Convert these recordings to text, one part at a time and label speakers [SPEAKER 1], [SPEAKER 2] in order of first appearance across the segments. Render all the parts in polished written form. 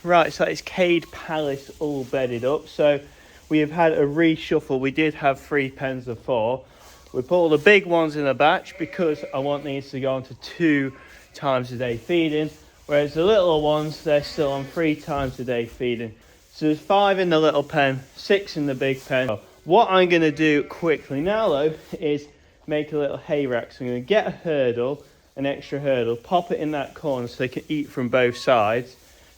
[SPEAKER 1] Right, so it's Cade Palace all bedded up. So we have had a reshuffle. We did have 3 pens of 4. We put all the big ones in a batch because I want these to go on to 2 times a day feeding, whereas the little ones, they're still on 3 times a day feeding. So there's 5 in the little pen, 6 in the big pen. What I'm going to do quickly now though is make a little hay rack. So I'm going to get a hurdle, an extra hurdle, pop it in that corner so they can eat from both sides,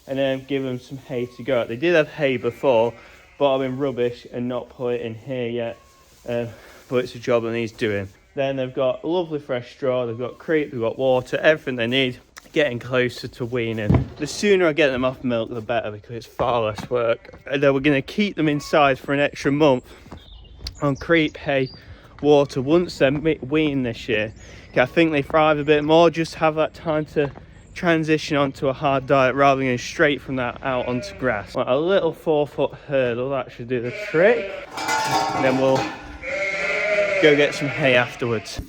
[SPEAKER 1] and then give them some hay to go at. They did have hay before, but I've been rubbish and not put it in here yet. But it's a job that needs doing. Then they've got lovely fresh straw, they've got creep, they've got water, everything they need. Getting closer to weaning. The sooner I get them off milk, the better, because it's far less work. And then we're going to keep them inside for an extra month on creep, hay, water. Once they're weaned this year, I think they thrive a bit more, just have that time to transition onto a hard diet rather than going straight from that out onto grass. Well, a little 4-foot hurdle, that should do the trick. And then we'll go get some hay afterwards.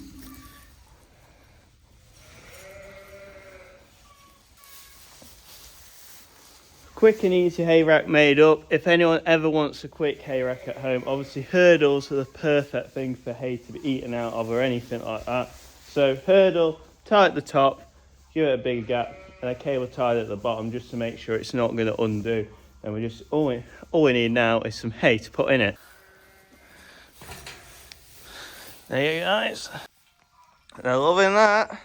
[SPEAKER 1] Quick and easy hay rack made up. If anyone ever wants a quick hay rack at home, obviously hurdles are the perfect thing for hay to be eaten out of or anything like that. So hurdle, tie at the top, give it a big gap, and a cable tied at the bottom just to make sure it's not going to undo. And we just all we need now is some hay to put in it. There you guys. They're loving that.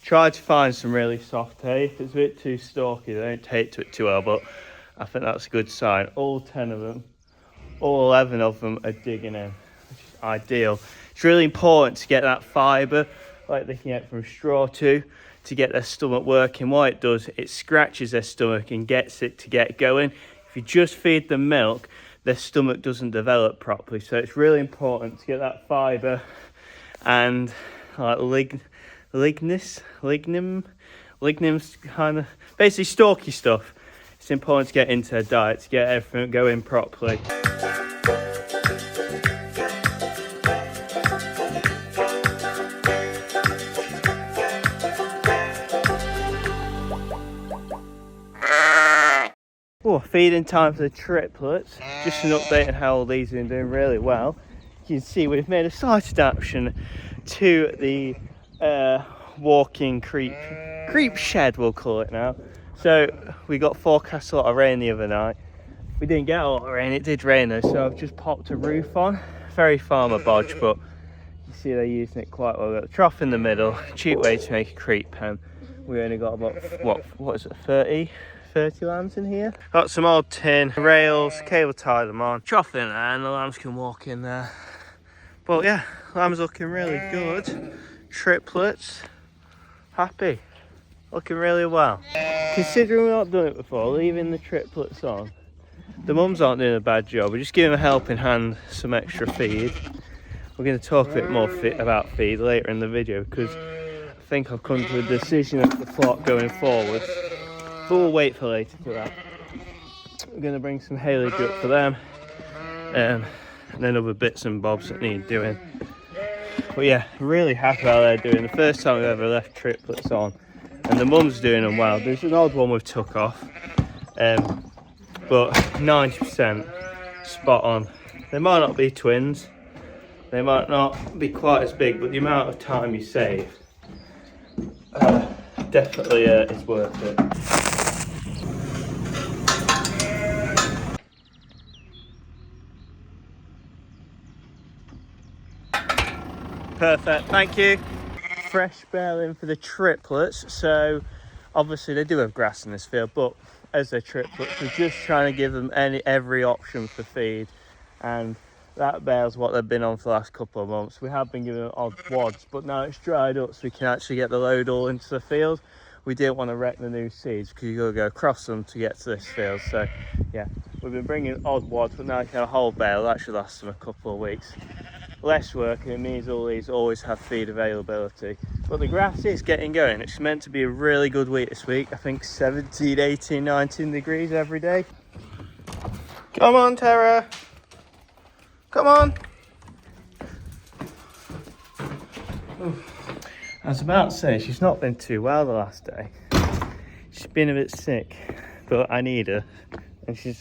[SPEAKER 1] Try to find some really soft hay. If it's a bit too stalky, they don't take to it too well, but I think that's a good sign. All 10 of them, all 11 of them are digging in, which is ideal. It's really important to get that fibre, like they can get from straw to get their stomach working. What it does, it scratches their stomach and gets it to get going. If you just feed them milk, their stomach doesn't develop properly. So it's really important to get that fibre and like lignum's kind of basically stalky stuff. It's important to get into their diet to get everything going properly. Oh, feeding time for the triplets. Just an update on how all these have been doing really well. You can see we've made a slight adaptation to the walking creep shed, we'll call it now. So we got forecast a lot of rain the other night. We didn't get a lot of rain, it did rain though, so I've just popped a roof on. Very farmer bodge, but you see they're using it quite well. We've got the trough in the middle, cheap way to make a creep pen. We only got about what is it, 30 lambs in here. Got some old tin rails, cable tie them on, trough in there, and the lambs can walk in there. But yeah, lambs looking really good. Triplets, happy, looking really well. Considering we've not done it before, leaving the triplets on, the mums aren't doing a bad job. We're just giving them a helping hand, some extra feed. We're going to talk a bit more about feed later in the video, because I think I've come to a decision of the flock going forward. But we'll wait for later for that. We're going to bring some haylage up for them, and then other bits and bobs that need doing. But yeah, really happy how they're doing. The first time we've ever left triplets on, and the mum's doing them well. There's an odd one we've took off, but 90% spot on. They might not be twins, they might not be quite as big, but the amount of time you save definitely is worth it. Perfect, thank you. Fresh baling for the triplets. So obviously they do have grass in this field, but as they're triplets, we're just trying to give them every option for feed, and that bale's what they've been on for the last couple of months. We have been giving them odd wads, but now it's dried up so we can actually get the load all into the field. We didn't want to wreck the new seeds because you've got to go across them to get to this field. So yeah, we've been bringing odd wads, but now you can have a whole bale. That should last them a couple of weeks. Less work, and it means all these always have feed availability. But the grass is getting going. It's meant to be a really good week this week. I think 17, 18, 19 degrees every day. Come on, Tara. Come on. I was about to say, she's not been too well the last day. She's been a bit sick, but I need her. And I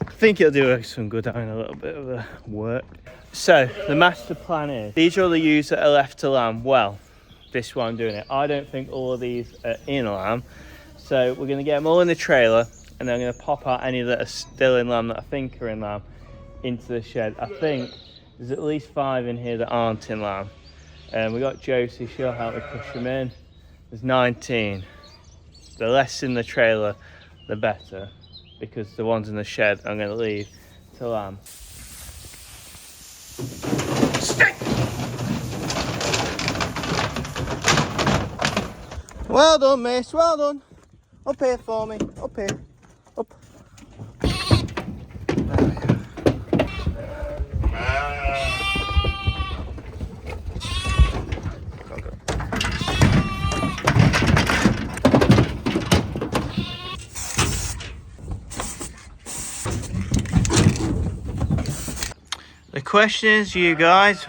[SPEAKER 1] think it'll do her some good having a little bit of a work. So, the master plan is, these are all the ewes that are left to lamb. Well, this is why I'm doing it. I don't think all of these are in lamb. So, we're going to get them all in the trailer, and then I'm going to pop out any that are still in lamb that I think are in lamb into the shed. I think there's at least 5 in here that aren't in lamb. We got Josie, she'll help me push them in. There's 19. The less in the trailer, the better, because the ones in the shed I'm going to leave to lamb. Stick! Well done, miss, well done. Up here for me, up here, up. There we go. The question is, you guys,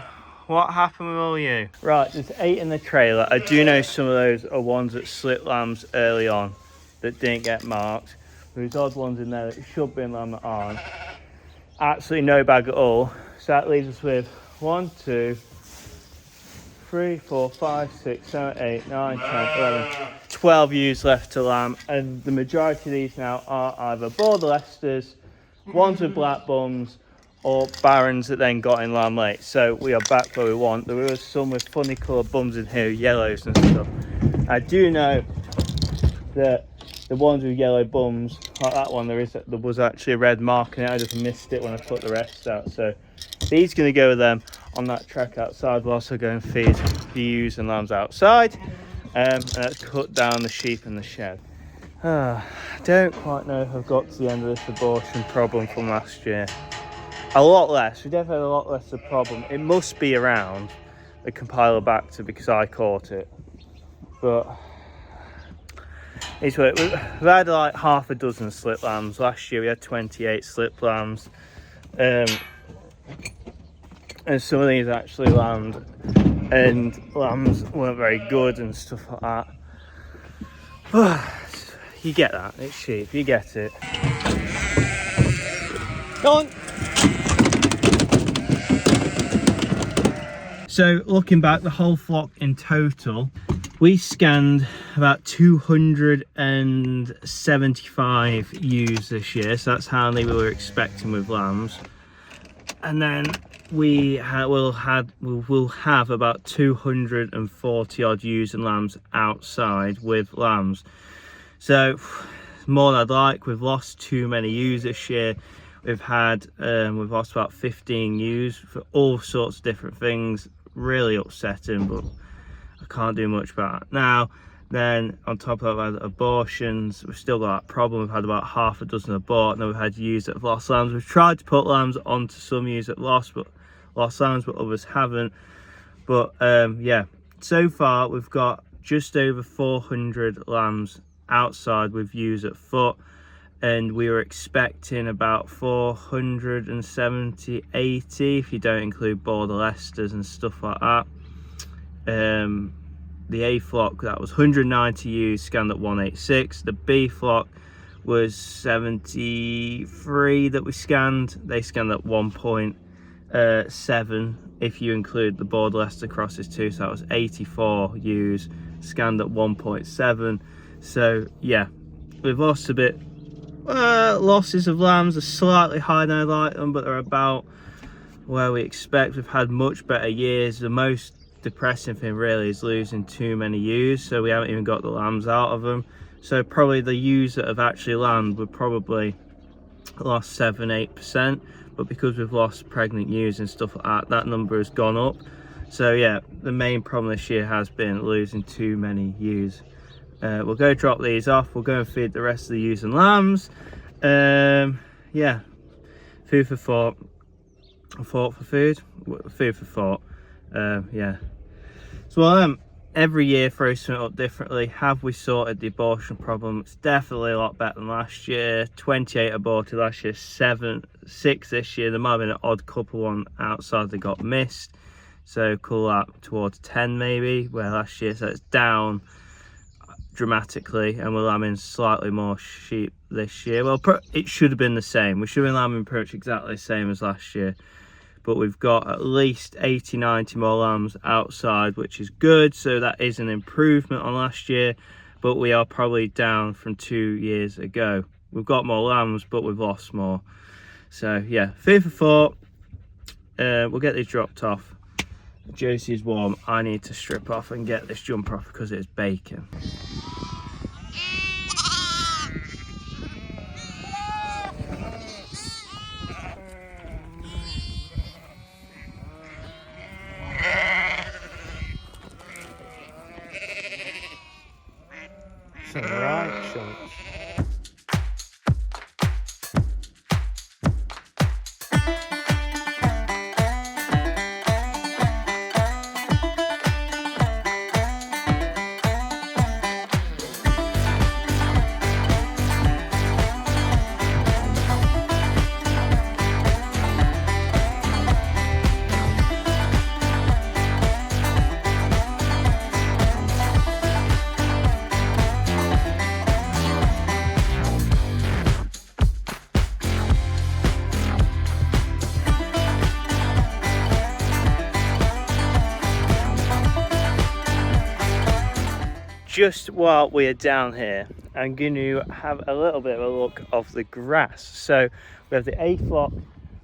[SPEAKER 1] what happened with all you? Right, there's 8 in the trailer. I do know some of those are ones that slipped lambs early on that didn't get marked. There's odd ones in there that should be in lamb that aren't. Absolutely no bag at all. So that leaves us with 1, 2, 3, 4, 5, 6, 7, 8, 9, 10, 11, 12 ewes left to lamb. And the majority of these now are either Border Leicesters, ones with black bums, or barons that then got in lamb late. So we are back where we want. There were some with funny coloured bums in here, yellows and stuff. I do know that the ones with yellow bums, like that one, there was actually a red mark in it. I just missed it when I put the rest out. So these going to go with them on that track outside. We'll also go and feed the ewes and lambs outside. And let's cut down the sheep in the shed. I don't quite know if I've got to the end of this abortion problem from last year. A lot less. We definitely had a lot less of a problem. It must be around the Campylobacter because I caught it. But we've had like half a dozen slip lambs. Last year we had 28 slip lambs. And some of these actually lambed. And lambs weren't very good and stuff like that. You get that. It's sheep. You get it. Go on. So looking back, the whole flock in total, we scanned about 275 ewes this year. So that's how many we were expecting with lambs. And then we'll have about 240 odd ewes and lambs outside with lambs. So more than I'd like. We've lost too many ewes this year. We've lost about 15 ewes for all sorts of different things. Really upsetting, but I can't do much about it now. Then on top of that, abortions, we've still got that problem. We've had about half a dozen abort, and then we've had ewes that have lost lambs. We've tried to put lambs onto some ewes that lost lambs, but others haven't. But yeah, so far we've got just over 400 lambs outside with ewes at foot, and we were expecting about 470, 80 if you don't include Border Leicesters and stuff like that. The A flock, that was 190 ewes scanned at 186. The B flock was 73 that we scanned. They scanned at 1.7 if you include the Border Leicester crosses too. So that was 84 ewes scanned at 1.7. So yeah, we've lost a bit. Losses of lambs are slightly higher than I like them, but they're about where we expect. We've had much better years. The most depressing thing really is losing too many ewes, so we haven't even got the lambs out of them. So probably the ewes that have actually lambed would probably lost 7-8%, but because we've lost pregnant ewes and stuff like that, that number has gone up. So yeah, the main problem this year has been losing too many ewes. We'll go drop these off. We'll go and feed the rest of the ewes and lambs. Yeah, food for thought. Thought for food? Food for thought. Yeah. So every year throw something up differently. Have we sorted the abortion problem? It's definitely a lot better than last year. 28 aborted last year, 6 this year. There might have been an odd couple one outside that got missed. so call that towards 10 maybe, where last year, so it's down dramatically, and we're lambing slightly more sheep this year. Well, it should have been the same. We should have been lambing pretty much exactly the same as last year, but we've got at least 80-90 more lambs outside, which is good, so that is an improvement on last year, but we are probably down from 2 years ago. We've got more lambs, but we've lost more. So yeah, food for thought. We'll get these dropped off. Josie's warm. I need to strip off and get this jumper off because it's bacon. Some right chunks. Just while we're down here, I'm going to have a little bit of a look of the grass. So we have the A flock,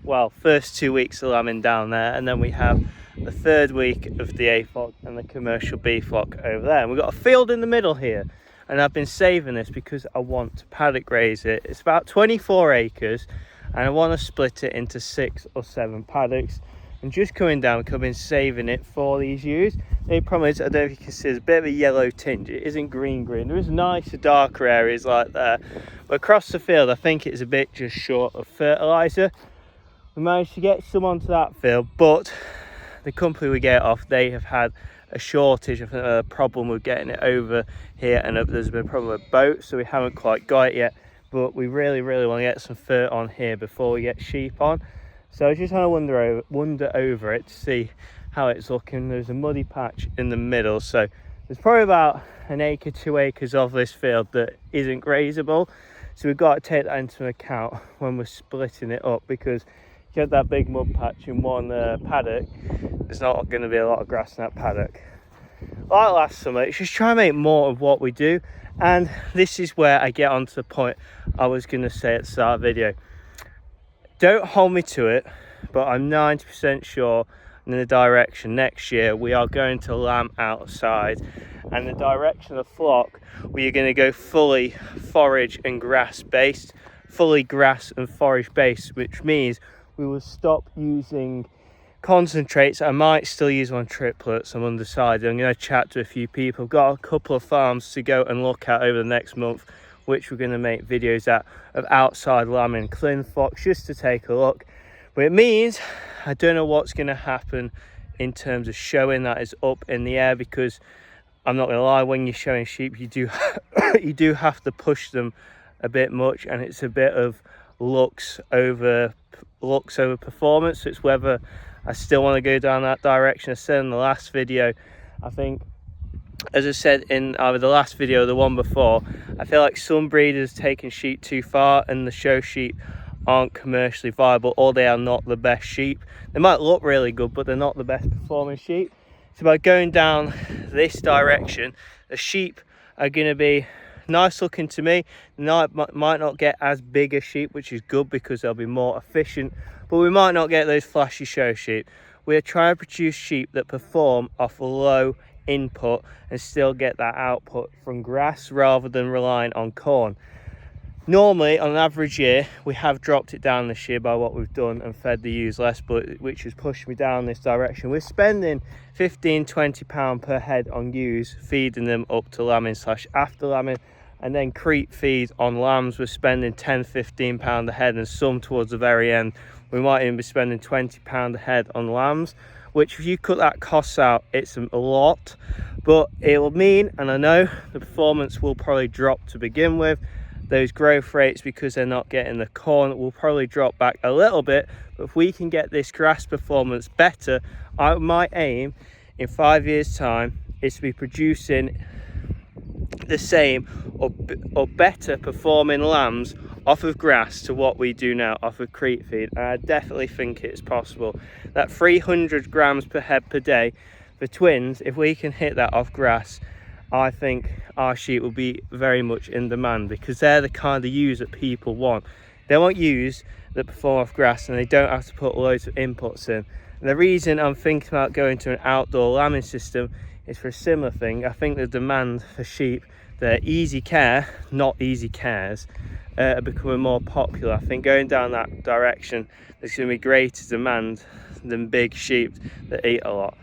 [SPEAKER 1] well, first 2 weeks of lambing down there, and then we have the third week of the A flock and the commercial B flock over there. And we've got a field in the middle here, and I've been saving this because I want to paddock graze it. It's about 24 acres, and I want to split it into 6 or 7 paddocks. And just coming down, I've been saving it for these ewes. The problem is, I don't know if you can see, there's a bit of a yellow tinge. It isn't green. There is nicer, darker areas like that. But across the field, I think it's a bit just short of fertiliser. We managed to get some onto that field, but the company we get it off, they have had a shortage. I think a problem with getting it over here, and there's been a problem with boats, so we haven't quite got it yet. But we really want to get some fert on here before we get sheep on. So I was just trying to wander over it to see how it's looking. There's a muddy patch in the middle, so there's probably about 1 acre, 2 acres of this field that isn't grazable. So we've got to take that into account when we're splitting it up, because if you have that big mud patch in one paddock, there's not going to be a lot of grass in that paddock. Like last summer, it's just trying to make more of what we do, and this is where I get onto the point I was going to say at the start of the video. Don't hold me to it, but I'm 90% sure in the direction next year we are going to lamb outside, and the direction of the flock we are going to go fully forage and grass based, which means we will stop using concentrates. I might still use on triplets. I'm undecided. I'm going to chat to a few people. I've got a couple of farms to go and look at over the next month, which we're going to make videos at, of outside lambing clean flocks, just to take a look. But it means I don't know what's going to happen in terms of showing. That is up in the air, because I'm not going to lie, when you're showing sheep, you do you do have to push them a bit much, and it's a bit of looks over performance. So it's whether I still want to go down that direction. I said in the last video, I think, as I said in either the last video or the one before, I feel like some breeders taking sheep too far, and the show sheep aren't commercially viable, or they are not the best sheep. They might look really good, but they're not the best performing sheep. So by going down this direction, the sheep are going to be nice looking to me. Might not get as big a sheep, which is good because they'll be more efficient, but we might not get those flashy show sheep. We're trying to produce sheep that perform off low input and still get that output from grass rather than relying on corn. Normally on an average year we have dropped it down this year by what we've done and fed the ewes less, but which has pushed me down this direction. We're spending £15-20 per head on ewes, feeding them up to lambing / after lambing, and then creep feed on lambs we're spending £10-15 a head, and some towards the very end we might even be spending £20 a head on lambs, which if you cut that cost out, it's a lot, but it will mean, and I know the performance will probably drop to begin with, those growth rates, because they're not getting the corn, will probably drop back a little bit. But if we can get this grass performance better, my aim in 5 years time is to be producing the same or better performing lambs off of grass to what we do now off of creep feed. And I definitely think it's possible. That 300 grams per head per day for twins, if we can hit that off grass, I think our sheep will be very much in demand, because they're the kind of ewes that people want. They want ewes that perform off grass and they don't have to put loads of inputs in. And the reason I'm thinking about going to an outdoor lambing system is for a similar thing. I think the demand for sheep that are easy care, not easy cares, are becoming more popular. I think going down that direction, there's going to be greater demand than big sheep that eat a lot.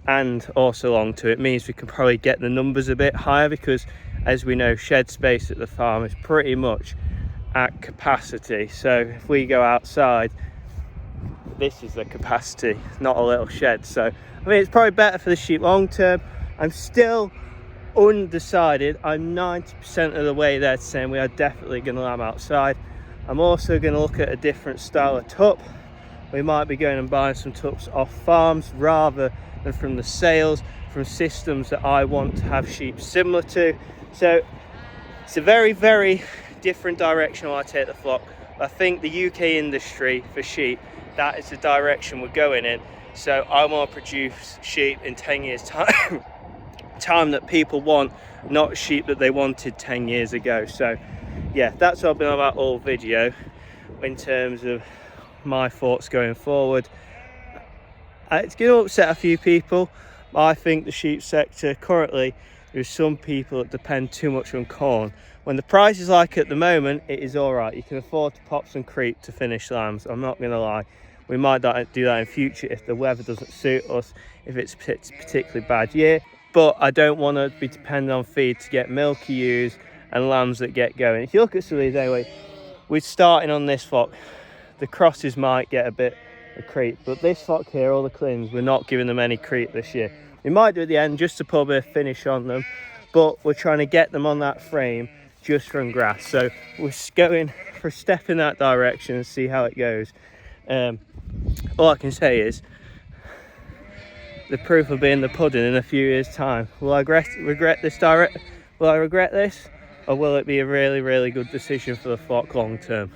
[SPEAKER 1] And also along to it means we can probably get the numbers a bit higher, because as we know, shed space at the farm is pretty much at capacity. So if we go outside, this is the capacity, not a little shed. So I mean, it's probably better for the sheep long term. I'm still undecided. I'm 90% of the way there to saying we are definitely going to lamb outside. I'm also going to look at a different style of tup. We might be going and buying some tups off farms rather than from the sales, from systems that I want to have sheep similar to. So it's a very, very different direction I take the flock. I think the UK industry for sheep, that is the direction we're going in. So I want to produce sheep in 10 years time time that people want, not sheep that they wanted 10 years ago. So yeah, that's what I've been about all video in terms of my thoughts going forward. It's going to upset a few people. I think the sheep sector currently, there's some people that depend too much on corn. When the price is like at the moment, it is all right. You can afford to pop some creep to finish lambs. I'm not going to lie. We might do that in future if the weather doesn't suit us, if it's a particularly bad year. But I don't want to be dependent on feed to get milky ewes and lambs that get going. If you look at some of these anyway, we're starting on this flock. The crosses might get a bit of creep, but this flock here, all the clins, we're not giving them any creep this year. We might do at the end just to put a bit of finish on them, but we're trying to get them on that frame just from grass. So we're going for a step in that direction and see how it goes. All I can say is the proof will be in the pudding in a few years time. Will I regret this Will I regret this, or will it be a really, really good decision for the flock long term?